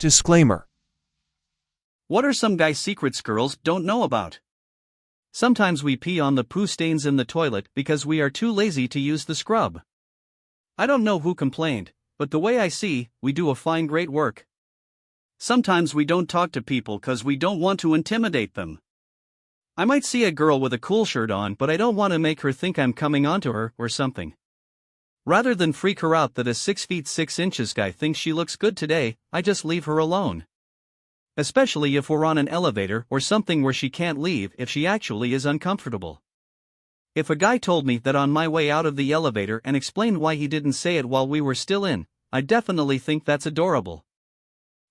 Disclaimer. What are some guys' secrets girls don't know about? Sometimes we pee on the poo stains in the toilet because we are too lazy to use the scrub. I don't know who complained, but the way I see, we do a fine great work. Sometimes we don't talk to people cause we don't want to intimidate them. I might see a girl with a cool shirt on, but I don't want to make her think I'm coming onto her or something. Rather than freak her out that a 6 feet 6 inches guy thinks she looks good today, I just leave her alone. Especially if we're on an elevator or something where she can't leave if she actually is uncomfortable. If a guy told me that on my way out of the elevator and explained why he didn't say it while we were still in, I definitely think that's adorable.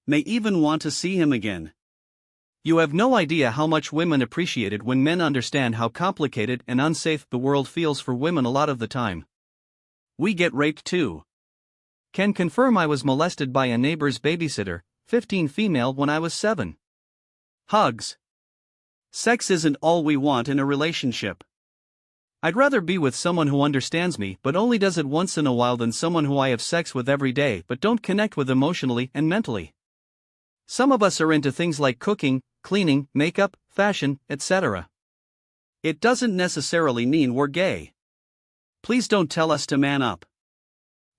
May even want to see him again. You have no idea how much women appreciate it when men understand how complicated and unsafe the world feels for women a lot of the time. We get raped too. Can confirm I was molested by a neighbor's babysitter, 15 female, when I was 7. Hugs. Sex isn't all we want in a relationship. I'd rather be with someone who understands me but only does it once in a while than someone who I have sex with every day but don't connect with emotionally and mentally. Some of us are into things like cooking, cleaning, makeup, fashion, etc. It doesn't necessarily mean we're gay. Please don't tell us to man up.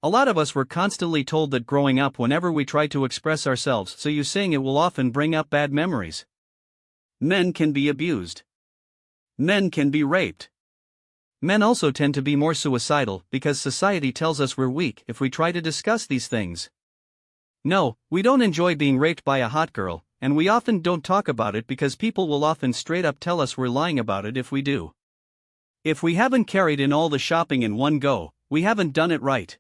A lot of us were constantly told that growing up whenever we try to express ourselves, so you saying it will often bring up bad memories. Men can be abused. Men can be raped. Men also tend to be more suicidal because society tells us we're weak if we try to discuss these things. No, we don't enjoy being raped by a hot girl, and we often don't talk about it because people will often straight up tell us we're lying about it if we do. If we haven't carried in all the shopping in one go, we haven't done it right.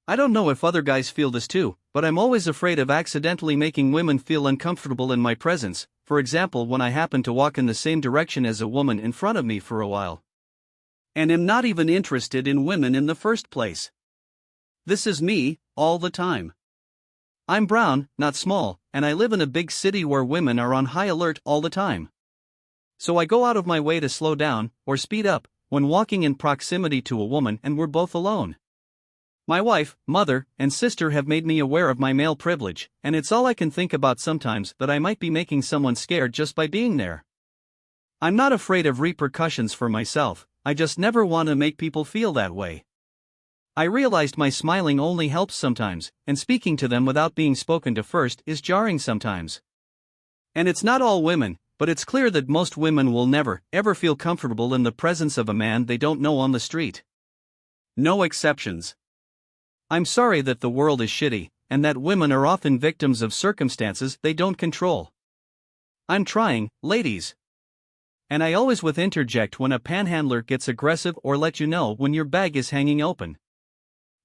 I don't know if other guys feel this too, but I'm always afraid of accidentally making women feel uncomfortable in my presence, for example when I happen to walk in the same direction as a woman in front of me for a while. And am not even interested in women in the first place. This is me, all the time. I'm brown, not small, and I live in a big city where women are on high alert all the time. So I go out of my way to slow down, or speed up, when walking in proximity to a woman and we're both alone. My wife, mother, and sister have made me aware of my male privilege, and it's all I can think about sometimes that I might be making someone scared just by being there. I'm not afraid of repercussions for myself, I just never want to make people feel that way. I realized my smiling only helps sometimes, and speaking to them without being spoken to first is jarring sometimes. And it's not all women, but it's clear that most women will never, ever feel comfortable in the presence of a man they don't know on the street. No exceptions. I'm sorry that the world is shitty, and that women are often victims of circumstances they don't control. I'm trying, ladies. And I always with interject when a panhandler gets aggressive or let you know when your bag is hanging open.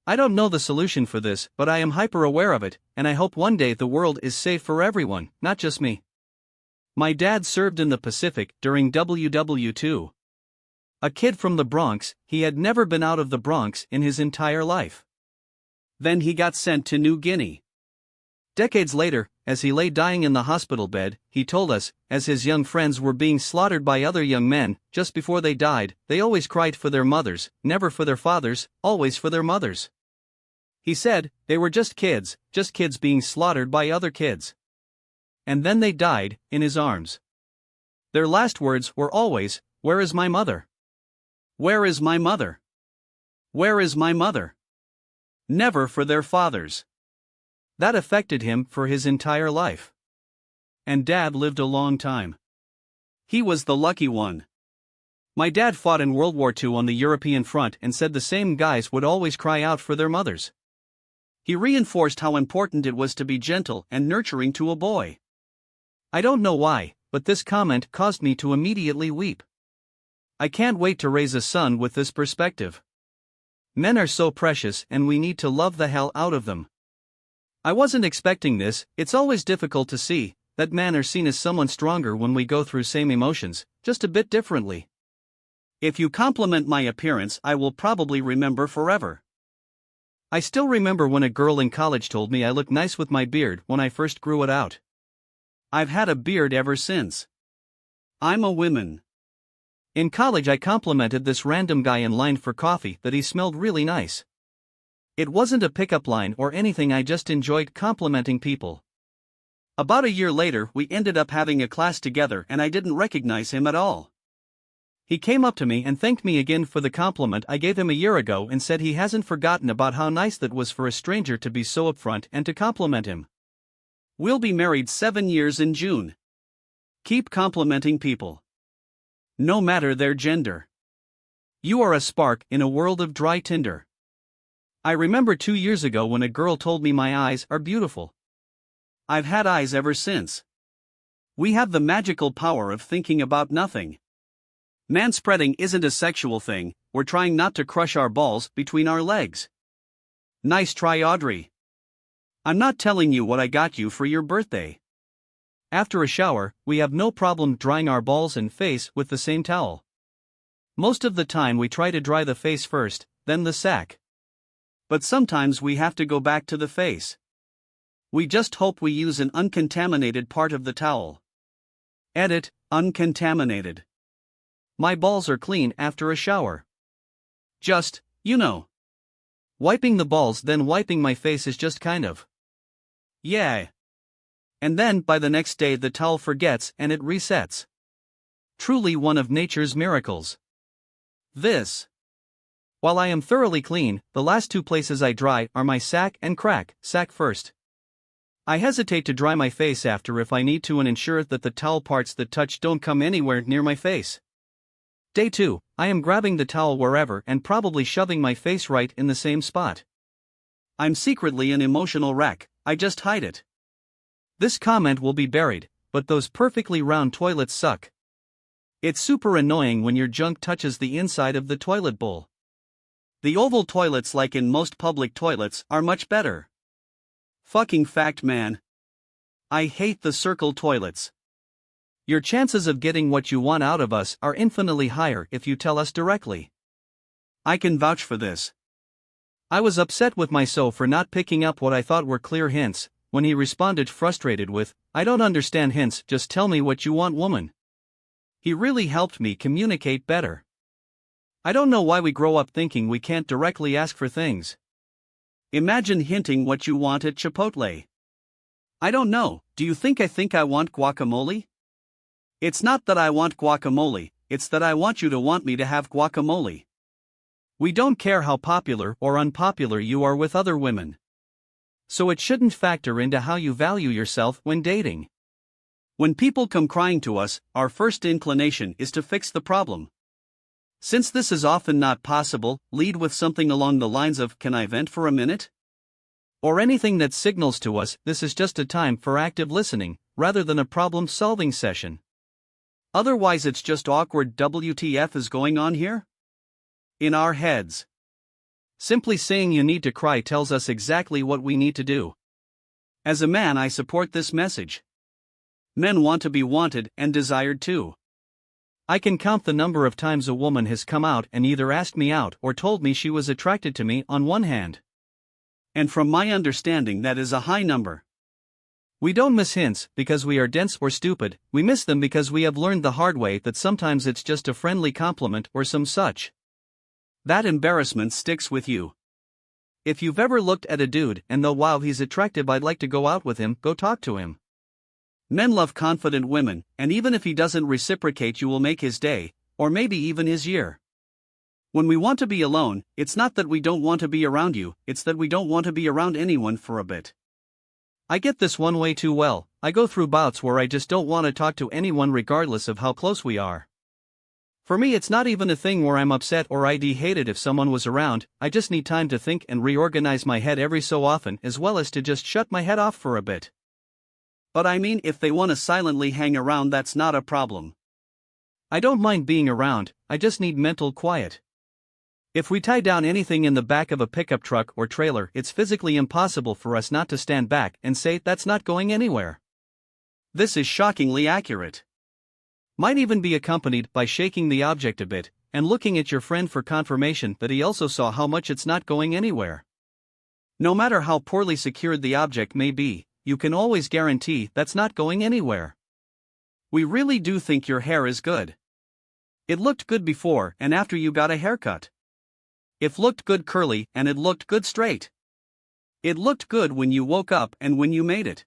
I don't know the solution for this, but I am hyper aware of it, and I hope one day the world is safe for everyone, not just me. My dad served in the Pacific during WW2. A kid from the Bronx, he had never been out of the Bronx in his entire life. Then he got sent to New Guinea. Decades later, as he lay dying in the hospital bed, he told us, as his young friends were being slaughtered by other young men, just before they died, they always cried for their mothers, never for their fathers, always for their mothers. He said, they were just kids being slaughtered by other kids. And then they died, in his arms. Their last words were always, "Where is my mother? Where is my mother? Where is my mother?" Never for their fathers. That affected him for his entire life. And Dad lived a long time. He was the lucky one. My dad fought in World War II on the European front and said the same guys would always cry out for their mothers. He reinforced how important it was to be gentle and nurturing to a boy. I don't know why, but this comment caused me to immediately weep. I can't wait to raise a son with this perspective. Men are so precious and we need to love the hell out of them. I wasn't expecting this. It's always difficult to see that men are seen as someone stronger when we go through same emotions, just a bit differently. If you compliment my appearance, I will probably remember forever. I still remember when a girl in college told me I looked nice with my beard when I first grew it out. I've had a beard ever since. I'm a woman. In college I complimented this random guy in line for coffee that he smelled really nice. It wasn't a pickup line or anything, I just enjoyed complimenting people. About a year later, we ended up having a class together and I didn't recognize him at all. He came up to me and thanked me again for the compliment I gave him a year ago and said he hasn't forgotten about how nice that was for a stranger to be so upfront and to compliment him. We'll be married 7 years in June. Keep complimenting people. No matter their gender. You are a spark in a world of dry tinder. I remember 2 years ago when a girl told me my eyes are beautiful. I've had eyes ever since. We have the magical power of thinking about nothing. Manspreading isn't a sexual thing, we're trying not to crush our balls between our legs. Nice try, Audrey. I'm not telling you what I got you for your birthday. After a shower, we have no problem drying our balls and face with the same towel. Most of the time we try to dry the face first, then the sack. But sometimes we have to go back to the face. We just hope we use an uncontaminated part of the towel. Edit, uncontaminated. My balls are clean after a shower. Just, wiping the balls then wiping my face is just kind of. Yeah. And then by the next day the towel forgets and it resets. Truly one of nature's miracles. This. While I am thoroughly clean, the last 2 places I dry are my sack and crack, sack first. I hesitate to dry my face after if I need to and ensure that the towel parts that touch don't come anywhere near my face. Day 2, I am grabbing the towel wherever and probably shoving my face right in the same spot. I'm secretly an emotional wreck, I just hide it. This comment will be buried, but those perfectly round toilets suck. It's super annoying when your junk touches the inside of the toilet bowl. The oval toilets, like in most public toilets, are much better. Fucking fact, man. I hate the circle toilets. Your chances of getting what you want out of us are infinitely higher if you tell us directly. I can vouch for this. I was upset with myself for not picking up what I thought were clear hints, when he responded frustrated with, "I don't understand hints, just tell me what you want, woman." He really helped me communicate better. I don't know why we grow up thinking we can't directly ask for things. Imagine hinting what you want at Chipotle. I don't know, do you think I want guacamole? It's not that I want guacamole, it's that I want you to want me to have guacamole. We don't care how popular or unpopular you are with other women. So it shouldn't factor into how you value yourself when dating. When people come crying to us, our first inclination is to fix the problem. Since this is often not possible, lead with something along the lines of, "Can I vent for a minute?" Or anything that signals to us this is just a time for active listening, rather than a problem-solving session. Otherwise it's just awkward WTF is going on here? In our heads. Simply saying you need to cry tells us exactly what we need to do. As a man, I support this message. Men want to be wanted and desired too. I can count the number of times a woman has come out and either asked me out or told me she was attracted to me on one hand. And from my understanding, that is a high number. We don't miss hints because we are dense or stupid, we miss them because we have learned the hard way that sometimes it's just a friendly compliment or some such. That embarrassment sticks with you. If you've ever looked at a dude and though wow he's attractive I'd like to go out with him, go talk to him. Men love confident women, and even if he doesn't reciprocate you will make his day, or maybe even his year. When we want to be alone, it's not that we don't want to be around you, it's that we don't want to be around anyone for a bit. I get this one way too well. I go through bouts where I just don't want to talk to anyone regardless of how close we are. For me it's not even a thing where I'm upset or I'd hate it if someone was around, I just need time to think and reorganize my head every so often as well as to just shut my head off for a bit. But I mean, if they want to silently hang around, that's not a problem. I don't mind being around, I just need mental quiet. If we tie down anything in the back of a pickup truck or trailer, it's physically impossible for us not to stand back and say, "That's not going anywhere." This is shockingly accurate. Might even be accompanied by shaking the object a bit, and looking at your friend for confirmation that he also saw how much it's not going anywhere. No matter how poorly secured the object may be, you can always guarantee that's not going anywhere. We really do think your hair is good. It looked good before and after you got a haircut. It looked good curly and it looked good straight. It looked good when you woke up and when you made it.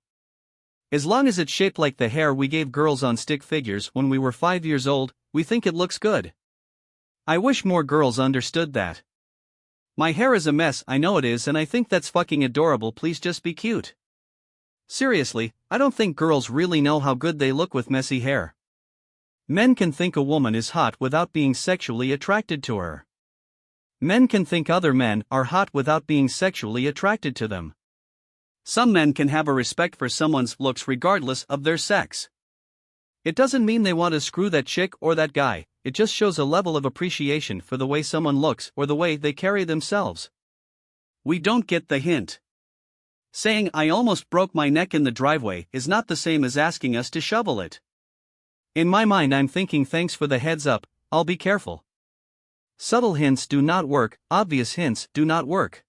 As long as it's shaped like the hair we gave girls on stick figures when we were 5 years old, we think it looks good. I wish more girls understood that. My hair is a mess, I know it is, and I think that's fucking adorable, please just be cute. Seriously, I don't think girls really know how good they look with messy hair. Men can think a woman is hot without being sexually attracted to her. Men can think other men are hot without being sexually attracted to them. Some men can have a respect for someone's looks regardless of their sex. It doesn't mean they want to screw that chick or that guy, it just shows a level of appreciation for the way someone looks or the way they carry themselves. We don't get the hint. Saying "I almost broke my neck in the driveway" is not the same as asking us to shovel it. In my mind, I'm thinking thanks for the heads up, I'll be careful. Subtle hints do not work, obvious hints do not work.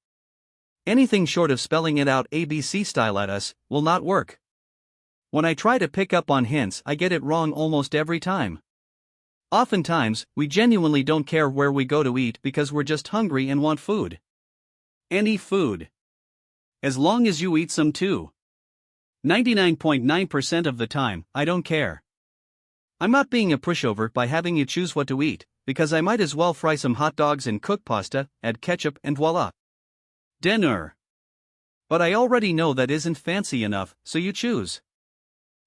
Anything short of spelling it out ABC style at us will not work. When I try to pick up on hints, I get it wrong almost every time. Oftentimes, we genuinely don't care where we go to eat because we're just hungry and want food. Any food. As long as you eat some too. 99.9% of the time, I don't care. I'm not being a pushover by having you choose what to eat, because I might as well fry some hot dogs and cook pasta, add ketchup, and voila. Dinner. But I already know that isn't fancy enough, so you choose.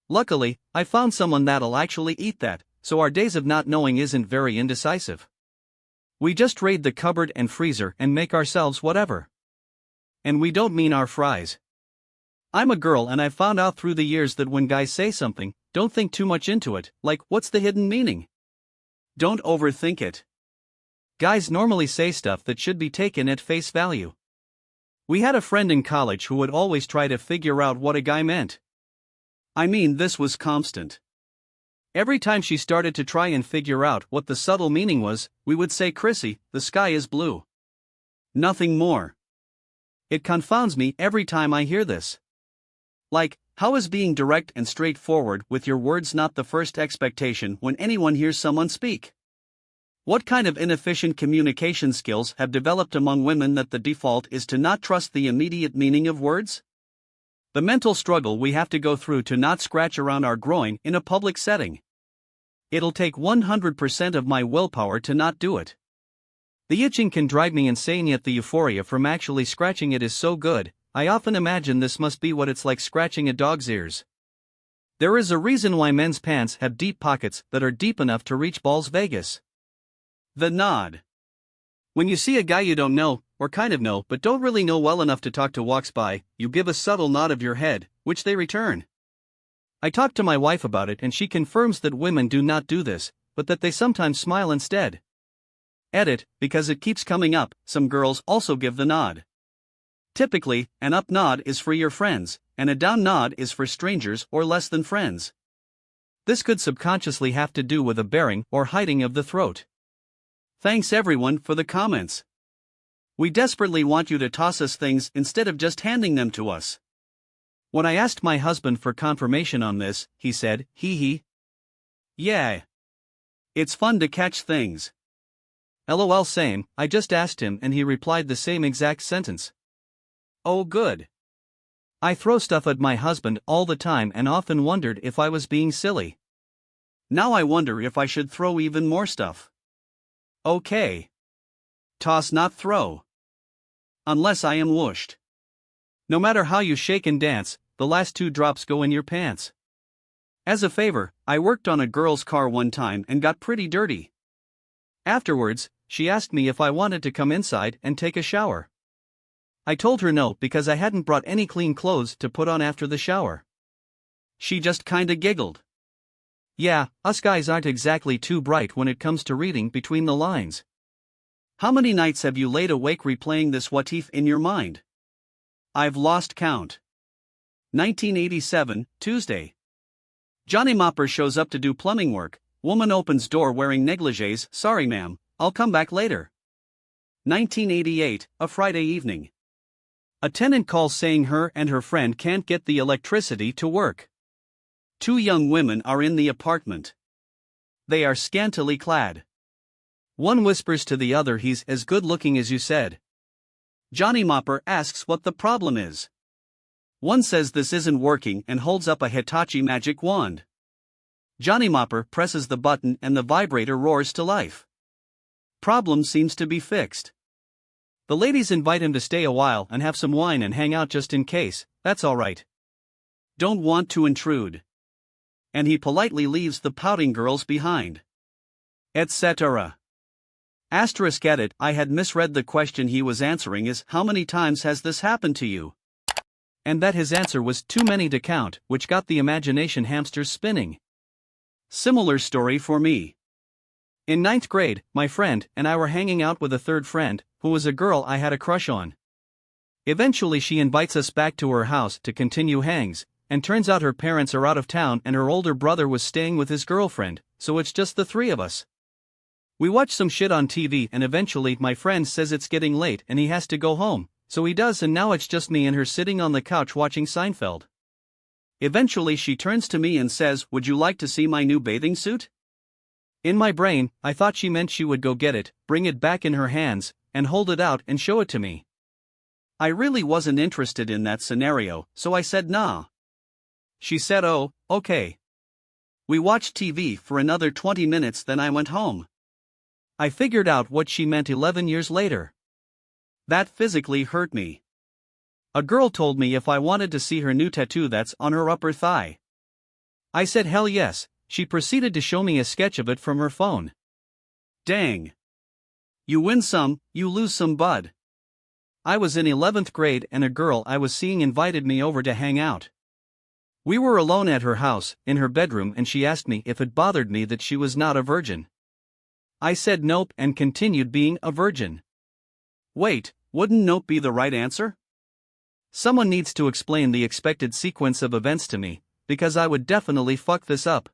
Luckily, I found someone that'll actually eat that, so our days of not knowing isn't very indecisive. We just raid the cupboard and freezer and make ourselves whatever. And we don't mean our fries. I'm a girl and I've found out through the years that when guys say something, don't think too much into it, like what's the hidden meaning? Don't overthink it. Guys normally say stuff that should be taken at face value. We had a friend in college who would always try to figure out what a guy meant. I mean, this was constant. Every time she started to try and figure out what the subtle meaning was, we would say, "Chrissy, the sky is blue." Nothing more. It confounds me every time I hear this. Like, how is being direct and straightforward with your words not the first expectation when anyone hears someone speak? What kind of inefficient communication skills have developed among women that the default is to not trust the immediate meaning of words? The mental struggle we have to go through to not scratch around our groin in a public setting. It'll take 100% of my willpower to not do it. The itching can drive me insane, yet the euphoria from actually scratching it is so good. I often imagine this must be what it's like scratching a dog's ears. There is a reason why men's pants have deep pockets that are deep enough to reach balls Vegas. The nod. When you see a guy you don't know, or kind of know but don't really know well enough to talk to walks by, you give a subtle nod of your head, which they return. I talked to my wife about it and she confirms that women do not do this, but that they sometimes smile instead. Edit, because it keeps coming up, some girls also give the nod. Typically, an up nod is for your friends, and a down nod is for strangers or less than friends. This could subconsciously have to do with a baring or hiding of the throat. Thanks everyone for the comments. We desperately want you to toss us things instead of just handing them to us. When I asked my husband for confirmation on this, he said, hee hee. Yeah. It's fun to catch things. LOL, same, I just asked him and he replied the same exact sentence. Oh good. I throw stuff at my husband all the time and often wondered if I was being silly. Now I wonder if I should throw even more stuff. Okay. Toss, not throw. Unless I am whooshed. No matter how you shake and dance, the last 2 drops go in your pants. As a favor, I worked on a girl's car one time and got pretty dirty. Afterwards, she asked me if I wanted to come inside and take a shower. I told her no because I hadn't brought any clean clothes to put on after the shower. She just kinda giggled. Yeah, us guys aren't exactly too bright when it comes to reading between the lines. How many nights have you laid awake replaying this what if in your mind? I've lost count. 1987, Tuesday. Johnny Mopper shows up to do plumbing work. Woman opens door wearing negligées. Sorry ma'am, I'll come back later. 1988, a Friday evening. A tenant calls saying her and her friend can't get the electricity to work. 2 young women are in the apartment. They are scantily clad. One whispers to the other, "He's as good looking as you said." Johnny Mopper asks what the problem is. One says this isn't working and holds up a Hitachi magic wand. Johnny Mopper presses the button and the vibrator roars to life. Problem seems to be fixed. The ladies invite him to stay a while and have some wine and hang out just in case. That's alright. Don't want to intrude. And he politely leaves the pouting girls behind. Etc. Asterisk edit, I had misread the question he was answering is how many times has this happened to you? And that his answer was too many to count, which got the imagination hamsters spinning. Similar story for me. In 9th grade, my friend and I were hanging out with a third friend, who was a girl I had a crush on. Eventually she invites us back to her house to continue hangs, and turns out her parents are out of town and her older brother was staying with his girlfriend, so it's just the three of us. We watch some shit on TV and eventually my friend says it's getting late and he has to go home, so he does and now it's just me and her sitting on the couch watching Seinfeld. Eventually she turns to me and says, "Would you like to see my new bathing suit?" In my brain, I thought she meant she would go get it, bring it back in her hands, and hold it out and show it to me. I really wasn't interested in that scenario, so I said nah. She said oh, okay. We watched TV for another 20 minutes then I went home. I figured out what she meant 11 years later. That physically hurt me. A girl told me if I wanted to see her new tattoo that's on her upper thigh. I said hell yes. She proceeded to show me a sketch of it from her phone. Dang. You win some, you lose some, bud. I was in 11th grade and a girl I was seeing invited me over to hang out. We were alone at her house, in her bedroom, and she asked me if it bothered me that she was not a virgin. I said nope and continued being a virgin. Wait, wouldn't nope be the right answer? Someone needs to explain the expected sequence of events to me, because I would definitely fuck this up.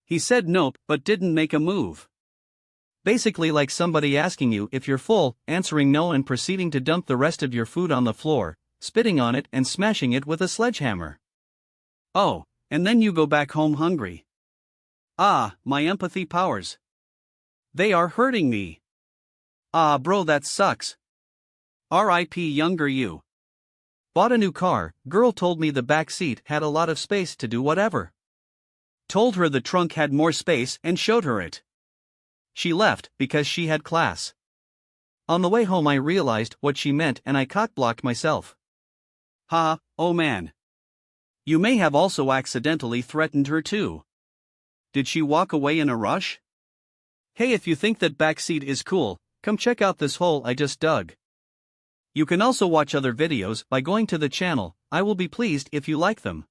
He said nope but didn't make a move. Basically like somebody asking you if you're full, answering no and proceeding to dump the rest of your food on the floor, spitting on it and smashing it with a sledgehammer. Oh, and then you go back home hungry. Ah, my empathy powers. They are hurting me. Ah bro, that sucks. R.I.P. younger you. Bought a new car, girl told me the back seat had a lot of space to do whatever. Told her the trunk had more space and showed her it. She left because she had class. On the way home I realized what she meant and I cock-blocked myself. Ha, oh man. You may have also accidentally threatened her too. Did she walk away in a rush? Hey, if you think that backseat is cool, come check out this hole I just dug. You can also watch other videos by going to the channel. I will be pleased if you like them.